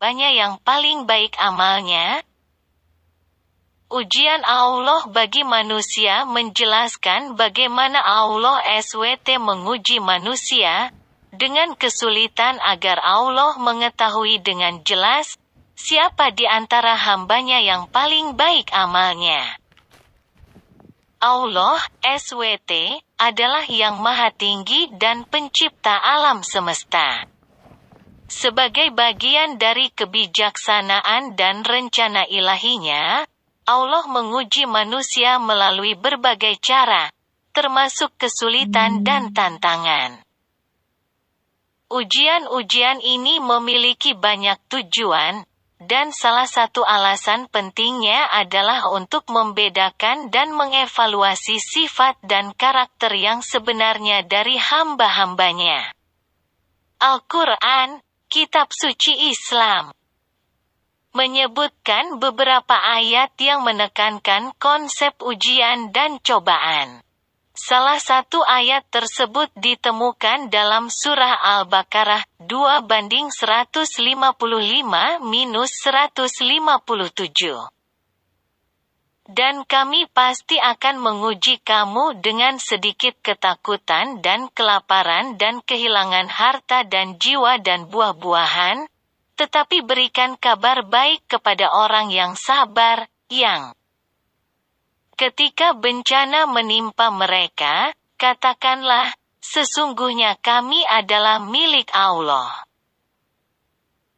hambanya yang paling baik amalnya? Ujian Allah bagi manusia menjelaskan bagaimana Allah SWT menguji manusia dengan kesulitan agar Allah mengetahui dengan jelas siapa di antara hambanya yang paling baik amalnya. Allah SWT adalah yang maha tinggi dan pencipta alam semesta. Sebagai bagian dari kebijaksanaan dan rencana ilahinya, Allah menguji manusia melalui berbagai cara, termasuk kesulitan dan tantangan. Ujian-ujian ini memiliki banyak tujuan, dan salah satu alasan pentingnya adalah untuk membedakan dan mengevaluasi sifat dan karakter yang sebenarnya dari hamba-hambanya. Al-Quran, kitab suci Islam, menyebutkan beberapa ayat yang menekankan konsep ujian dan cobaan. Salah satu ayat tersebut ditemukan dalam surah Al-Baqarah 2:155-157. Dan kami pasti akan menguji kamu dengan sedikit ketakutan dan kelaparan dan kehilangan harta dan jiwa dan buah-buahan, tetapi berikan kabar baik kepada orang yang sabar, yang ketika bencana menimpa mereka, katakanlah, sesungguhnya kami adalah milik Allah.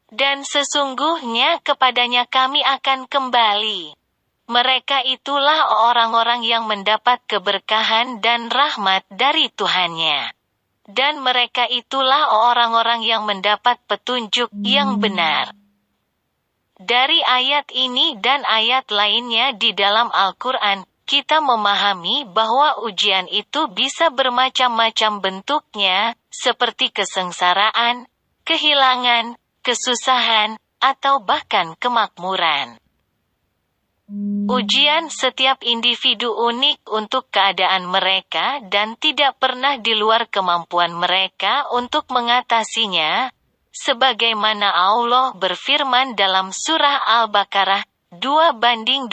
Dan sesungguhnya kepadanya kami akan kembali. Mereka itulah orang-orang yang mendapat keberkahan dan rahmat dari Tuhannya. Dan mereka itulah orang-orang yang mendapat petunjuk yang benar. Dari ayat ini dan ayat lainnya di dalam Al-Quran, kita memahami bahwa ujian itu bisa bermacam-macam bentuknya, seperti kesengsaraan, kehilangan, kesusahan, atau bahkan kemakmuran. Ujian setiap individu unik untuk keadaan mereka dan tidak pernah di luar kemampuan mereka untuk mengatasinya, sebagaimana Allah berfirman dalam surah Al-Baqarah 2:286.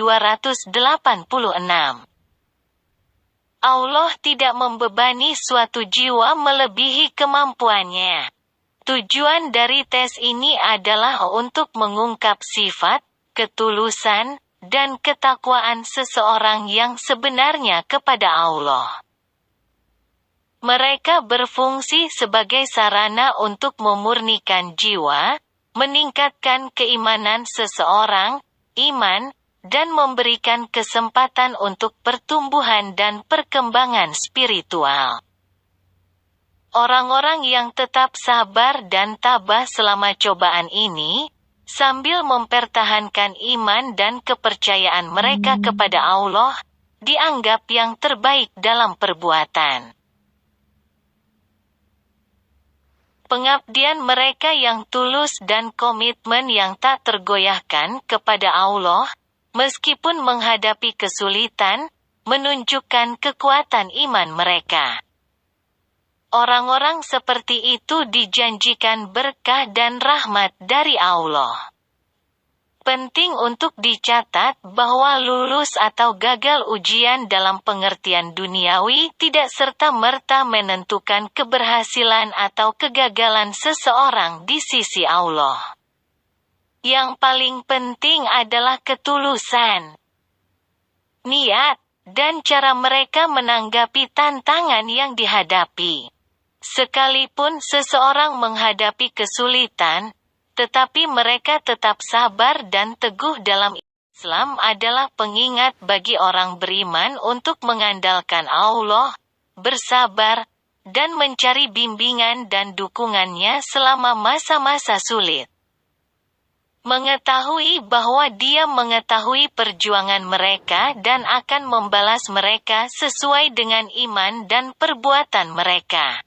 Allah tidak membebani suatu jiwa melebihi kemampuannya. Tujuan dari tes ini adalah untuk mengungkap sifat, ketulusan, dan ketakwaan seseorang yang sebenarnya kepada Allah. Mereka berfungsi sebagai sarana untuk memurnikan jiwa, meningkatkan keimanan seseorang, iman, dan memberikan kesempatan untuk pertumbuhan dan perkembangan spiritual. Orang-orang yang tetap sabar dan tabah selama cobaan ini, sambil mempertahankan iman dan kepercayaan mereka kepada Allah, dianggap yang terbaik dalam perbuatan. Pengabdian mereka yang tulus dan komitmen yang tak tergoyahkan kepada Allah, meskipun menghadapi kesulitan, menunjukkan kekuatan iman mereka. Orang-orang seperti itu dijanjikan berkah dan rahmat dari Allah. Penting untuk dicatat bahwa lulus atau gagal ujian dalam pengertian duniawi tidak serta-merta menentukan keberhasilan atau kegagalan seseorang di sisi Allah. Yang paling penting adalah ketulusan, niat, dan cara mereka menanggapi tantangan yang dihadapi. Sekalipun seseorang menghadapi kesulitan, tetapi mereka tetap sabar dan teguh dalam Islam adalah pengingat bagi orang beriman untuk mengandalkan Allah, bersabar, dan mencari bimbingan dan dukungannya selama masa-masa sulit. Mengetahui bahwa Dia mengetahui perjuangan mereka dan akan membalas mereka sesuai dengan iman dan perbuatan mereka.